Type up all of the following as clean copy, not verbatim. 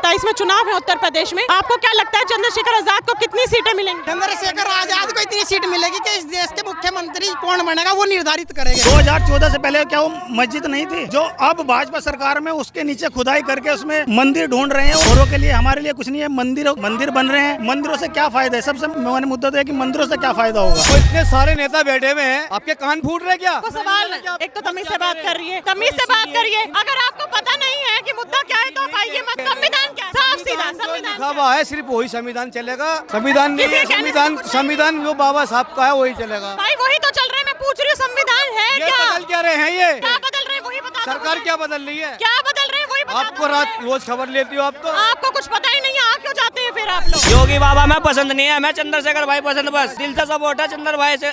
2027 में चुनाव है उत्तर प्रदेश में, आपको क्या लगता है चंद्रशेखर आजाद को कितनी सीटें मिलेंगी? चंद्रशेखर आजाद को इतनी सीट मिलेगी कि इस देश के मुख्यमंत्री कौन बनेगा वो निर्धारित करेगा। 2014 से पहले क्या वो मस्जिद नहीं थी जो अब भाजपा सरकार में उसके नीचे खुदाई करके उसमें मंदिर ढूंढ रहे हैं। औरों के लिए हमारे लिए कुछ नहीं है। मंदिर बन रहे हैं, मंदिरों से क्या फायदा है? सबसे मैंने मुद्दा तो है कि मंदिरों से क्या फायदा होगा। तो इतने सारे नेता बैठे हुए हैं, आपके कान फूट रहे क्या? सवाल एक तो तमीज से बात कर रही है, तमीज से बात करिए। अगर आपको पता नहीं है कि मुद्दा क्या है तो आप आइए मत। संविधान क्या है? साफ सीधा संविधान लिखा है, सिर्फ वही संविधान चलेगा। संविधान नहीं है, संविधान जो बाबा साहब का है वही चलेगा। भाई वही तो चल रहा है, मैं पूछ रही हूँ संविधान है क्या? बदल क्या रहे हैं ये? क्या बदल रहे हैं वही बता। सरकार क्या बदल रही है? क्या बदल रहे हैं वही बता। आपको रात रोज खबर लेती हो आप तो। आपको कुछ पता ही नहीं है, आ क्यों जाते हैं फिर आप लोग? योगी बाबा मैं पसंद नहीं है, मैं चंद्रशेखर भाई पसंद। बस दिल से सपोर्ट है चंद्र भाई से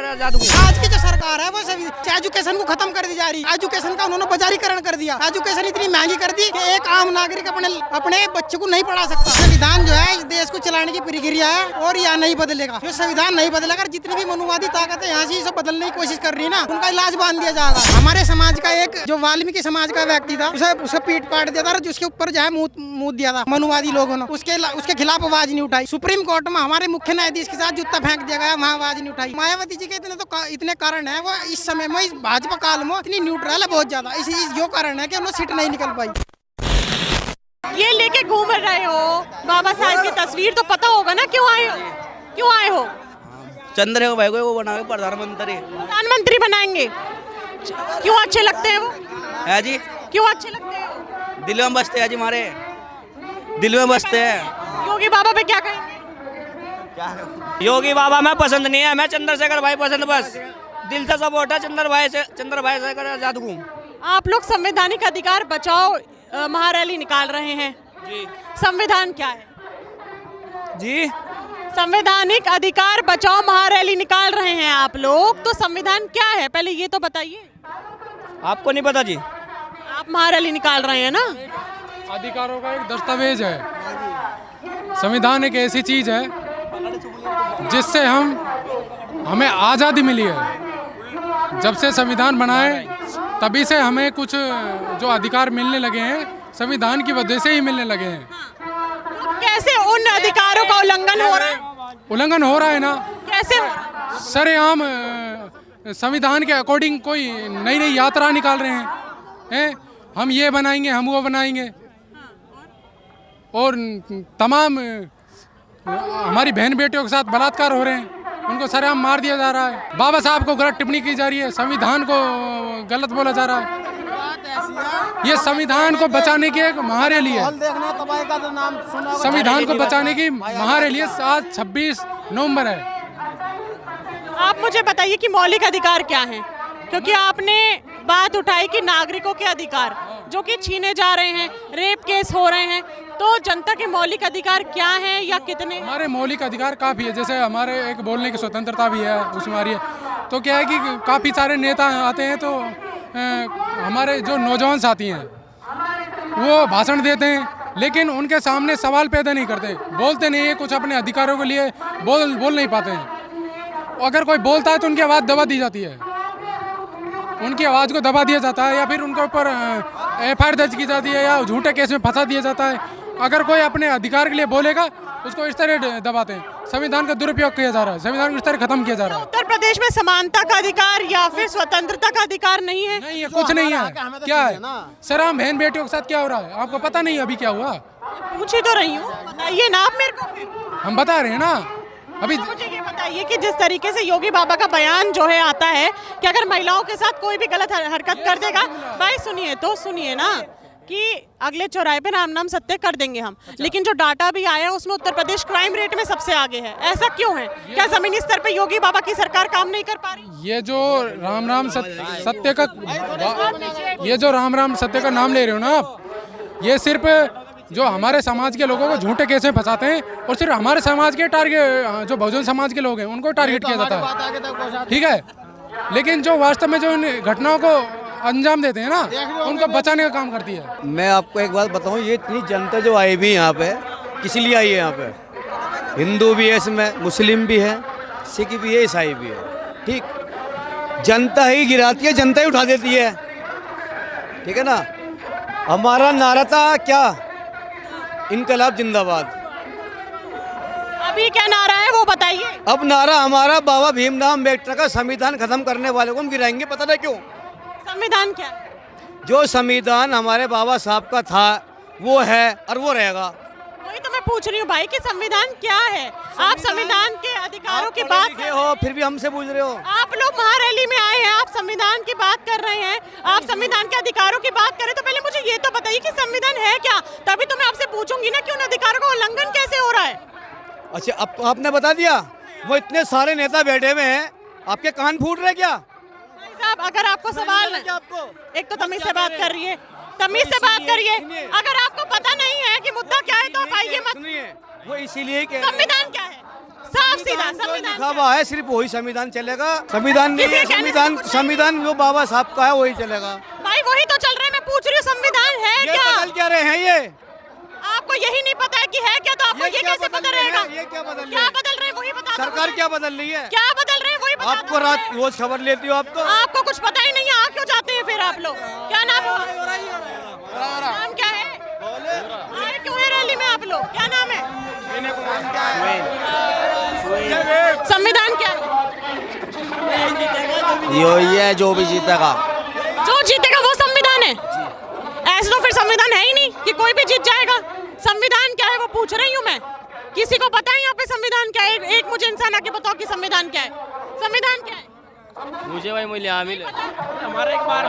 आजाद को। आज की जो सरकार है वो सभी एजुकेशन को खत्म कर दी जा रही है। एजुकेशन का उन्होंने बाजारीकरण कर दिया। एजुकेशन इतनी महंगी कर दी कि एक आम नागरिक अपने बच्चे को नहीं पढ़ा सकता। संविधान जो है इस देश को चलाने की प्रक्रिया है और यह नहीं बदलेगा। जो संविधान नहीं बदलेगा, जितनी भी मनुवादी ताकत है यहाँ से इसे बदलने की कोशिश कर रही है ना, उनका इलाज बांध दिया जाएगा। हमारे समाज का एक जो वाल्मीकि समाज का व्यक्ति था, उसे पीट पाट दिया था, जिसके ऊपर जो है मुँह दिया था मनुवादी लोगों ने। उसके खिलाफ आवाज नहीं उठाई। सुप्रीम कोर्ट में हमारे मुख्य न्यायाधीश के साथ जूता फेंक दिया गया, वहाँ आवाज नहीं उठाई। मायावती जी के इतने कारण है, वो इस समय में इस भाजपा काल में इतनी न्यूट्रल है बहुत ज्यादा। इसी जो कारण है कि उन्हें सीट नहीं निकल पाई। ये लेके घूम रहे हो बाबा साहब की तस्वीर, तो पता होगा ना क्यों आए हो? चंद्रशेखर भाई को वो बनाओगे प्रधानमंत्री बनाएंगे। क्यों अच्छे लगते हैं वो? है जी, क्यों अच्छे लगते हैं? दिल में बसते हैं जी, हमारे दिल में बसते हैं। योगी बाबा पे क्या कहेंगे? योगी बाबा मैं पसंद नहीं है, मैं चंद्रशेखर भाई पसंद। बस दिल से सपोर्ट है चंद्र भाई से आजाद को। आप लोग संवैधानिक अधिकार बचाओ महारैली निकाल रहे हैं जी। संविधान क्या है जी? संवैधानिक अधिकार बचाओ महारैली निकाल रहे हैं आप लोग, तो संविधान क्या है पहले ये तो बताइए। आपको नहीं पता जी? आप महारैली निकाल रहे हैं ना। अधिकारों का एक दस्तावेज है। संविधान एक ऐसी चीज है जिससे हमें आज़ादी मिली है। जब से संविधान बनाए तभी से हमें कुछ जो अधिकार मिलने लगे हैं संविधान की वजह से ही मिलने लगे हैं। कैसे उन अधिकारों का उल्लंघन हो रहा है? उल्लंघन हो रहा है ना। कैसे? सरेआम संविधान के अकॉर्डिंग कोई नई नई यात्रा निकाल रहे हैं। हम ये बनाएंगे, हम वो बनाएंगे, और तमाम हमारी बहन बेटियों के साथ बलात्कार हो रहे हैं, उनको सरेआम मार दिया जा रहा है। बाबा साहब को गलत टिप्पणी की जा रही है, संविधान को गलत बोला जा रहा है। ये संविधान को बचाने की एक महारैली है। संविधान को बचाने की महारैली है। आज 26 नवंबर है। आप मुझे बताइए कि मौलिक अधिकार क्या हैं, क्योंकि आपने बात उठाई कि नागरिकों के अधिकार जो कि छीने जा रहे हैं, रेप केस हो रहे हैं, तो जनता के मौलिक अधिकार क्या हैं या कितने? हमारे मौलिक अधिकार काफ़ी है, जैसे हमारे एक बोलने की स्वतंत्रता भी है उसमें आ रही है। तो क्या है कि काफ़ी सारे नेता आते हैं तो हमारे जो नौजवान साथी हैं वो भाषण देते हैं, लेकिन उनके सामने सवाल पैदा नहीं करते, बोलते नहीं है, कुछ अपने अधिकारों के लिए बोल नहीं पाते हैं। अगर कोई बोलता है तो उनकी आवाज़ दबा दी जाती है, उनकी आवाज़ को दबा दिया जाता है, या फिर उनके ऊपर FIR दर्ज की जाती है, या झूठे केस में फंसा दिया जाता है। अगर कोई अपने अधिकार के लिए बोलेगा उसको इस तरह दबाते हैं। संविधान का दुरुपयोग किया जा रहा है, संविधान को इस तरह खत्म किया जा रहा है। उत्तर प्रदेश में समानता का अधिकार या फिर स्वतंत्रता का अधिकार नहीं है? नहीं है, कुछ नहीं है। क्या है सर, हम बहन बेटियों के साथ क्या हो रहा है आपको पता नहीं? अभी क्या हुआ पूछ ही तो रही हूँ, बताइए ना आप मेरे को। फिर हम बता रहे हैं ना। अभी मुझे ये बताइए कि जिस तरीके से योगी बाबा का बयान जो है आता है कि अगर महिलाओं के साथ कोई भी गलत हरकत कर देगा, भाई सुनिए ना, कि अगले चौराहे पे राम सत्य कर देंगे हम। लेकिन जो डाटा भी आया उसमें उत्तर प्रदेश क्राइम रेट में सबसे आगे है। ऐसा क्यों है? क्या जमीनी स्तर पे योगी बाबा की सरकार काम नहीं कर पा रही? ये जो राम सत्य का नाम ले रहे हो ना आप, ये सिर्फ जो हमारे समाज के लोगों को झूठे केस में फंसाते हैं, और सिर्फ हमारे समाज के टारगेट, जो बहुजन समाज के लोग हैं उनको टारगेट किया जाता है, ठीक है। लेकिन जो वास्तव में जो इन घटनाओं को अंजाम देते हैं ना, उनको बचाने का काम करती है। मैं आपको एक बात बताऊं, ये इतनी जनता जो आई भी यहाँ पे किस लिए आई है? यहाँ पे हिंदू भी है, इसमें मुस्लिम भी है, सिख भी है, ईसाई भी है, ठीक। जनता ही गिराती है, जनता ही उठा देती है, ठीक है ना। हमारा नारा था क्या? इनकलाब जिंदाबाद। अभी क्या नारा है वो बताइए। अब नारा हमारा बाबा भीमराव अम्बेडकर का संविधान खत्म करने वाले को हम गिराएंगे। पता नहीं क्यों? संविधान क्या है? जो संविधान हमारे बाबा साहब का था वो है और वो रहेगा। वही तो मैं पूछ रही हूँ भाई कि संविधान क्या है। आप संविधान के अधिकारों की बात कर रहे हो, फिर भी हमसे पूछ रहे हो। आप लोग महारैली में आए हैं, आप संविधान की बात कर रहे हैं, आप संविधान के अधिकारों की बात करें तो पहले मुझे ये तो बताइए कि संविधान है क्या, तभी तो मैं आपसे पूछूंगी ना कि उन अधिकारों का उल्लंघन कैसे हो रहा है। अच्छा, अब तो आपने बता दिया। वो इतने सारे नेता बैठे हुए हैं, आपके कान फूट रहे क्या? भाई साहब, अगर आपको सवाल एक तो तमीज से बात कर रही है, तमीज से बात करिए। अगर आपको पता नहीं है कि मुद्दा क्या है तो आप आइए मत। वो इसीलिए संविधान क्या है? साफ सीधा संविधान लिखा हुआ है, सिर्फ वही संविधान चलेगा। संविधान नहीं है, संविधान जो बाबा साहब का है वही चलेगा। भाई वही तो चल रहा है, मैं पूछ रही हूँ संविधान है क्या? बदल क्या रहे हैं ये? आपको यही नहीं पता है कि है क्या, तो आपको ये कैसे पता रहेगा? ये क्या बदल रहे हैं वही बता दो। सरकार क्या बदल रही है? क्या बदल रहे हैं वही बता आपको रात रोज खबर लेती हो आप तो। आपको कुछ पता ही नहीं है, आ क्यों जाते हैं फिर आप लोग? क्या नाम नाम क्या है? आए क्यों है रैली में आप लोग? क्या नाम है? संविधान क्या है? ये है जो भी जीतेगा। जो जीतेगा वो संविधान है? ऐसे तो फिर संविधान है ही नहीं कि कोई भी जीत जाएगा। संविधान क्या है वो पूछ रही हूँ मैं। किसी को पता है यहाँ पे संविधान क्या है? एक मुझे इंसान आके बताओ कि संविधान क्या है? संविधान क्या है? मुझे भाई मूल्य हामिल हमारा एक बार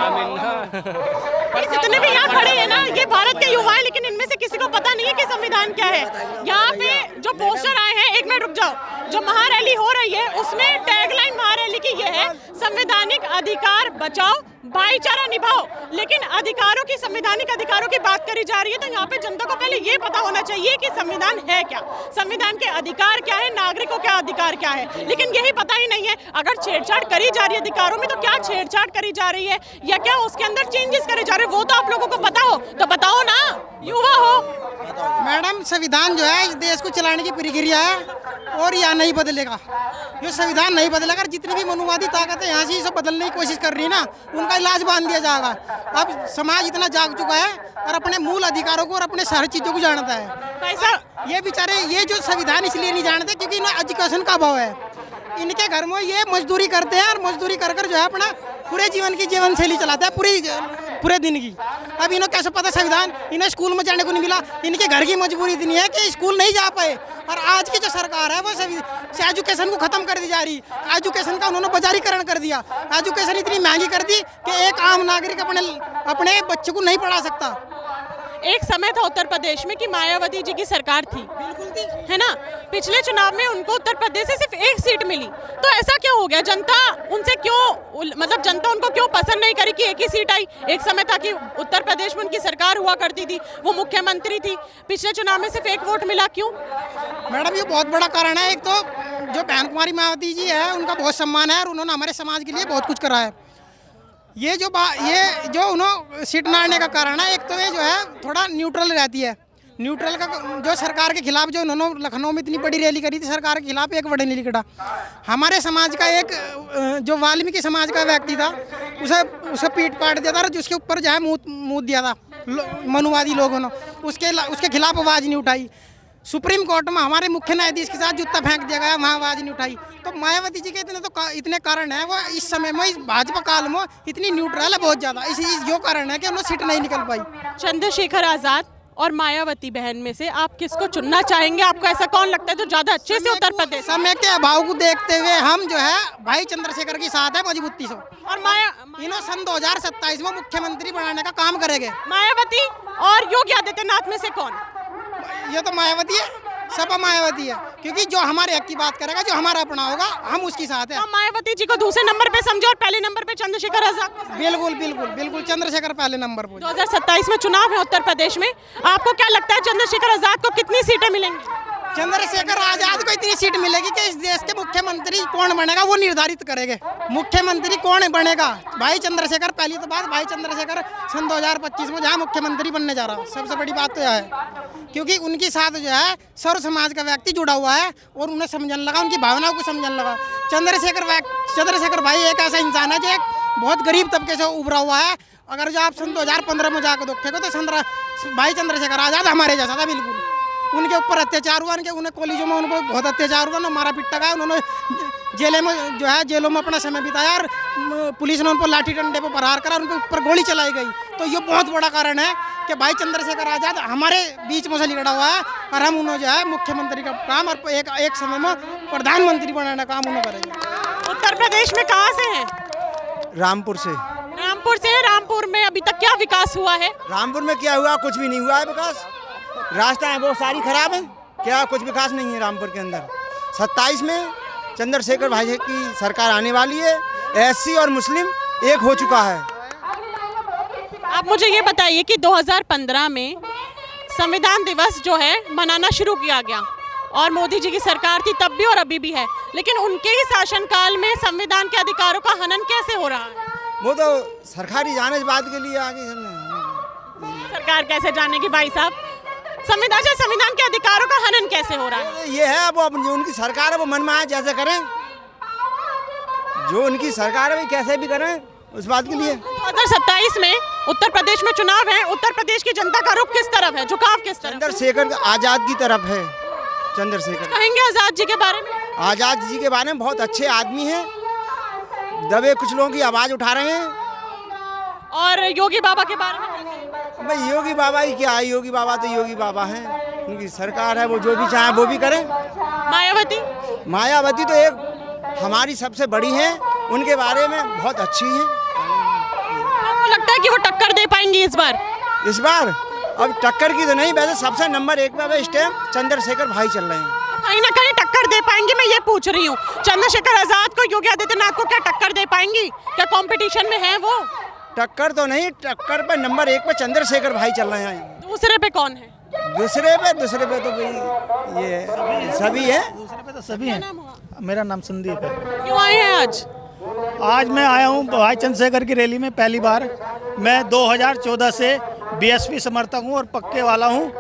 जितने भी यहाँ खड़े हैं ना, ये भारत के युवा है, लेकिन इनमें से किसी को पता नहीं है कि संविधान क्या है। यहाँ पे जो पोस्टर आए हैं, एक मिनट रुक जाओ, जो महारैली हो रही है उसमें टैगलाइन महारैली की ये है, संवैधानिक अधिकार बचाओ, भाईचारा निभाओ। लेकिन अधिकारों की, संवैधानिक अधिकारों की बात करी जा रही है, तो यहाँ पे जनता को पहले ये पता होना चाहिए कि संविधान है क्या, संविधान के अधिकार क्या है, नागरिकों का अधिकार क्या है। लेकिन यही पता ही नहीं है। अगर छेड़छाड़ करी जा रही है अधिकारों में, तो क्या छेड़छाड़ करी जा रही है या क्या उसके अंदर चेंजेस करे जा रहे हैं, वो तो आप लोगों को पता हो तो बताओ ना, युवा हो। मैडम, संविधान जो है इस देश को चलाने की प्रक्रिया है और यह नहीं बदलेगा। जो संविधान नहीं बदलेगा, जितनी भी मनुवादी ताकत है यहाँ से सब बदलने की कोशिश कर रही है ना, उनका इलाज बांध दिया जाएगा। अब समाज इतना जाग चुका है और अपने मूल अधिकारों को और अपने सारी चीज़ों को जानता है। पैसा ये बेचारे, ये जो संविधान इसलिए नहीं जानते क्योंकि इन्हें एजुकेशन का अभाव है। इनके घर में ये मजदूरी करते हैं और मजदूरी कर कर जो है अपना पूरे जीवन की जीवन शैली चलाते हैं, पूरे दिन की। अब इन्हें कैसे पता संविधान? इन्हें स्कूल में जाने को नहीं मिला। इनके घर की मजबूरी इतनी है कि स्कूल नहीं जा पाए। और आज की जो सरकार है वो एजुकेशन को खत्म कर दी जा रही। एजुकेशन का उन्होंने बाजारीकरण कर दिया। एजुकेशन इतनी महंगी कर दी कि एक आम नागरिक अपने बच्चे को नहीं पढ़ा सकता। एक समय था उत्तर प्रदेश में कि मायावती जी की सरकार थी, है ना? पिछले चुनाव में उनको उत्तर प्रदेश से सिर्फ एक सीट मिली, तो ऐसा क्या हो गया? जनता उनसे क्यों, मतलब जनता उनको क्यों पसंद नहीं करी कि एक ही सीट आई? एक समय था कि उत्तर प्रदेश में उनकी सरकार हुआ करती थी, वो मुख्यमंत्री थी, पिछले चुनाव में सिर्फ एक वोट मिला, क्यों? मैडम, ये बहुत बड़ा कारण है। एक तो जो बहन कुमारी मायावती जी है उनका बहुत सम्मान है और उन्होंने हमारे समाज के लिए बहुत कुछ करा है। ये जो उन्होंने सीट ना आने का कारण है, एक तो ये जो है थोड़ा न्यूट्रल रहती है। न्यूट्रल का जो सरकार के खिलाफ जो उन्होंने लखनऊ में इतनी बड़ी रैली करी थी सरकार के खिलाफ, एक बड़े नहीं निकटा। हमारे समाज का एक जो वाल्मीकि समाज का व्यक्ति था, उसे पीट पाट दिया था और जिसके ऊपर जो है मुँह दिया था मनुवादी लोगों ने, उसके खिलाफ आवाज़ नहीं उठाई। सुप्रीम कोर्ट में हमारे मुख्य न्यायाधीश के साथ जूता फेंक दिया गया, वहाँ आवाज़ नहीं उठाई। तो मायावती जी के इतने कारण है, वो इस समय में, इस भाजपा काल में इतनी न्यूट्रल है बहुत ज़्यादा। यो कारण है कि उन्हें सीट नहीं निकल पाई। चंद्रशेखर आजाद और मायावती बहन में से आप किसको चुनना चाहेंगे? आपको ऐसा कौन लगता है जो ज्यादा अच्छे से उत्तर प्रदेश? समय के अभाव को देखते हुए हम जो है भाई चंद्रशेखर के साथ है मजबूती से। और इन्होंने सन 2027 में मुख्यमंत्री बनाने का काम करेंगे। मायावती और योगी आदित्यनाथ में से कौन? ये तो मायावती है, सपा मायावती है, क्योंकि जो हमारे हक की बात करेगा, जो हमारा अपना होगा, हम उसके साथ हैं। तो मायावती जी को दूसरे नंबर पे समझो और पहले नंबर पे चंद्रशेखर आजाद। बिल्कुल बिल्कुल बिल्कुल, चंद्रशेखर पहले नंबर पर। 2027 में चुनाव है उत्तर प्रदेश में, आपको क्या लगता है चंद्रशेखर आजाद को कितनी सीटें मिलेंगी? चंद्रशेखर आजाद को इतनी सीट मिलेगी कि इस देश के मुख्यमंत्री कौन बनेगा वो निर्धारित करेंगे। मुख्यमंत्री कौन बनेगा? भाई चंद्रशेखर, पहली तो बात, भाई चंद्रशेखर सन 2025 में जहाँ मुख्यमंत्री बनने जा रहा है, सबसे बड़ी बात तो यह है, क्योंकि उनके साथ जो है सर्व समाज का व्यक्ति जुड़ा हुआ है और उन्हें समझने लगा, उनकी भावनाओं को समझने लगा। चंद्रशेखर भाई एक ऐसा इंसान है जो एक बहुत गरीब तबके से उभरा हुआ है। अगर जो आप सन 2015 में जाकर देखोगे तो भाई चंद्रशेखर आजाद हमारे जैसा था बिल्कुल। उनके ऊपर अत्याचार हुआ, उन्हें कॉलेजों में उनको बहुत अत्याचार हुआ, मारा पिटा गया, उन्होंने जेलों में अपना समय बिताया और पुलिस ने उन पर लाठी डंडे पर प्रहार करा, उनके ऊपर गोली चलाई गई। तो ये बहुत बड़ा कारण है कि भाई चंद्रशेखर आज़ाद हमारे बीच में से लिगड़ा हुआ है और हम उन्होंने जो है मुख्यमंत्री का काम और एक समय में प्रधानमंत्री बनाने का काम उन्होंने करेंगे। उत्तर प्रदेश में कहाँ से हैं? रामपुर से। रामपुर से। रामपुर में अभी तक क्या विकास हुआ है? रामपुर में क्या हुआ? कुछ भी नहीं हुआ है विकास। रास्ताएं बहुत सारी खराब हैं, क्या कुछ विकास नहीं है रामपुर के अंदर। 27 में चंद्रशेखर भाई की सरकार आने वाली है, एससी और मुस्लिम एक हो चुका है। आप मुझे ये बताइए कि 2015 में संविधान दिवस जो है मनाना शुरू किया गया और मोदी जी की सरकार थी तब भी और अभी भी है, लेकिन उनके ही शासनकाल में संविधान के अधिकारों का हनन कैसे हो रहा है? वो तो सरकारी जाने बात के लिए आगे सरकार कैसे जानेगी भाई साहब? संविधान के अधिकारों का हनन कैसे हो रहा है? ये है वो जो उनकी सरकार है वो मन में आए जैसे करें, जो उनकी सरकार है वो कैसे भी करें उस बात के लिए। 2027 में उत्तर प्रदेश में चुनाव है, उत्तर प्रदेश की जनता का रुख किस तरफ है, झुकाव किस तरफ? चंद्रशेखर आज़ाद की तरफ है। चंद्रशेखर कहेंगे आज़ाद जी के बारे में? आज़ाद जी के बारे में बहुत अच्छे आदमी हैं, दबे कुछ लोगों की आवाज़ उठा रहे हैं। और योगी बाबा के बारे में? भाई योगी बाबा ही क्या है, योगी बाबा तो योगी बाबा हैं, उनकी सरकार है, वो जो भी चाहे वो भी करें। मायावती तो एक हमारी सबसे बड़ी है, उनके बारे में बहुत अच्छी है। आपको लगता है कि वो टक्कर दे पाएंगी इस बार? इस बार अब टक्कर की तो नहीं, वैसे सबसे नंबर 1 पे इस टाइम चंद्रशेखर भाई चल रहे हैं। कहीं ना कहीं टक्कर दे पाएंगी, मैं ये पूछ रही हूँ। चंद्रशेखर आज़ाद को योगी आदित्यनाथ को क्या टक्कर दे पाएंगी? क्या कंपटीशन में है वो? टक्कर तो नहीं, टक्कर पे नंबर 1 पे चंद्रशेखर भाई चल रहे हैं। दूसरे पे कौन है? दूसरे पे तो भाई ये सभी है। दूसरे पे तो सभी हैं। मेरा नाम संदीप है। क्यों आए हैं आज? आज मैं आया हूँ भाई चंद्रशेखर की रैली में पहली बार। मैं 2014 से बीएसपी समर्थक हूँ और पक्के वाला हूँ,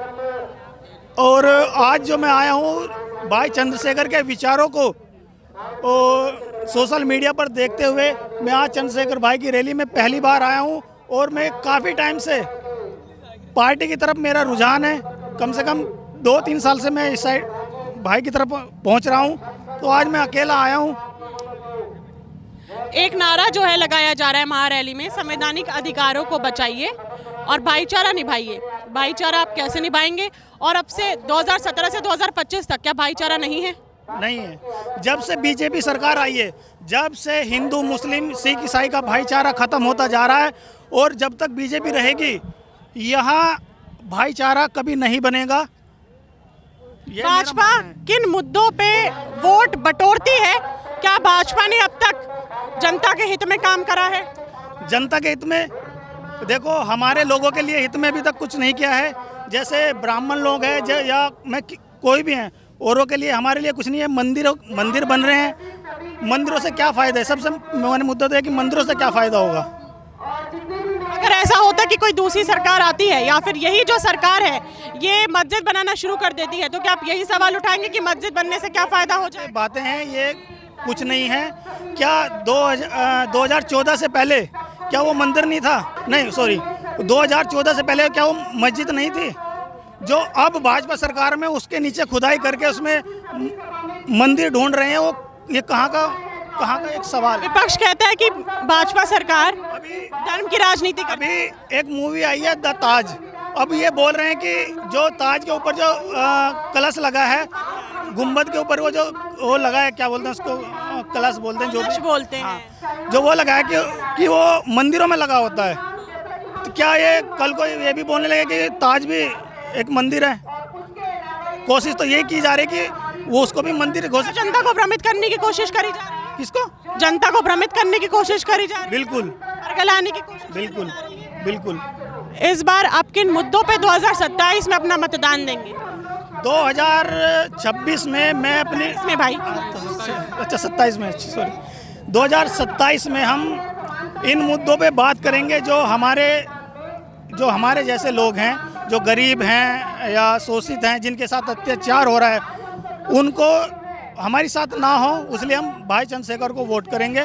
और आज जो मैं आया हूँ भाई चंद्रशेखर के विचारों को सोशल मीडिया पर देखते हुए मैं आज चंद्रशेखर भाई की रैली में पहली बार आया हूँ। और मैं काफ़ी टाइम से पार्टी की तरफ मेरा रुझान है, कम से कम 2-3 साल से मैं इस साइड भाई की तरफ पहुँच रहा हूँ, तो आज मैं अकेला आया हूँ। एक नारा जो है लगाया जा रहा है महारैली में, संवैधानिक अधिकारों को बचाइए और भाईचारा निभाइए। भाईचारा आप कैसे निभाएंगे? और अब से 2017 से 2025 तक क्या भाईचारा नहीं है? नहीं है। जब से बीजेपी सरकार आई है, जब से हिंदू मुस्लिम सिख ईसाई का भाईचारा खत्म होता जा रहा है, और जब तक बीजेपी रहेगी यहाँ भाईचारा कभी नहीं बनेगा। भाजपा किन मुद्दों पे वोट बटोरती है? क्या भाजपा ने अब तक जनता के हित में काम करा है? जनता के हित में देखो, हमारे लोगों के लिए हित में अभी तक कुछ नहीं किया है। जैसे ब्राह्मण लोग हैं या मैं कोई भी हैं, औरों के लिए हमारे लिए कुछ नहीं है। मंदिर बन रहे हैं, मंदिरों से क्या फ़ायदा है? सबसे मैंने मुद्दा तो है कि मंदिरों से क्या फ़ायदा होगा? अगर ऐसा होता कि कोई दूसरी सरकार आती है या फिर यही जो सरकार है ये मस्जिद बनाना शुरू कर देती है, तो क्या आप यही सवाल उठाएंगे कि मस्जिद बनने से क्या फ़ायदा हो जाए? बातें हैं, ये कुछ नहीं है। क्या 2014 से पहले क्या वो मंदिर नहीं था? नहीं, सॉरी, 2014 से पहले क्या वो मस्जिद नहीं थी? जो अब भाजपा सरकार में उसके नीचे खुदाई करके उसमें मंदिर ढूंढ रहे हैं, वो ये कहाँ का एक सवाल है। विपक्ष कहता है कि भाजपा सरकार धर्म की राजनीति कर। अभी एक मूवी आई है द ताज, अब ये बोल रहे हैं कि जो ताज के ऊपर जो कलश लगा है, गुम्बद के ऊपर वो लगा है, क्या बोलते हैं उसको, कलश बोलते हैं, जो बोलते हैं, जो वो लगा है कि वो मंदिरों में लगा होता है। तो क्या ये कल को ये भी बोलने लगे कि ताज भी एक मंदिर है? कोशिश तो यही की जा रही है कि वो उसको भी मंदिर घोषित। जनता को भ्रमित करने की कोशिश करी जा रही है। किसको? जनता को भ्रमित करने की कोशिश करी जा रही है। बिल्कुल गलाने की कोशिश। बिल्कुल। इस बार आप किन मुद्दों पे 2027 में अपना मतदान देंगे? 2026 में मैं अपने इसमें भाई अच्छा 27 में, सॉरी, 2027 में हम इन मुद्दों पे बात करेंगे जो हमारे जैसे लोग हैं, जो गरीब हैं या शोषित हैं, जिनके साथ अत्याचार हो रहा है, उनको हमारी साथ ना हो, इसलिए हम भाई चंद्रशेखर को वोट करेंगे।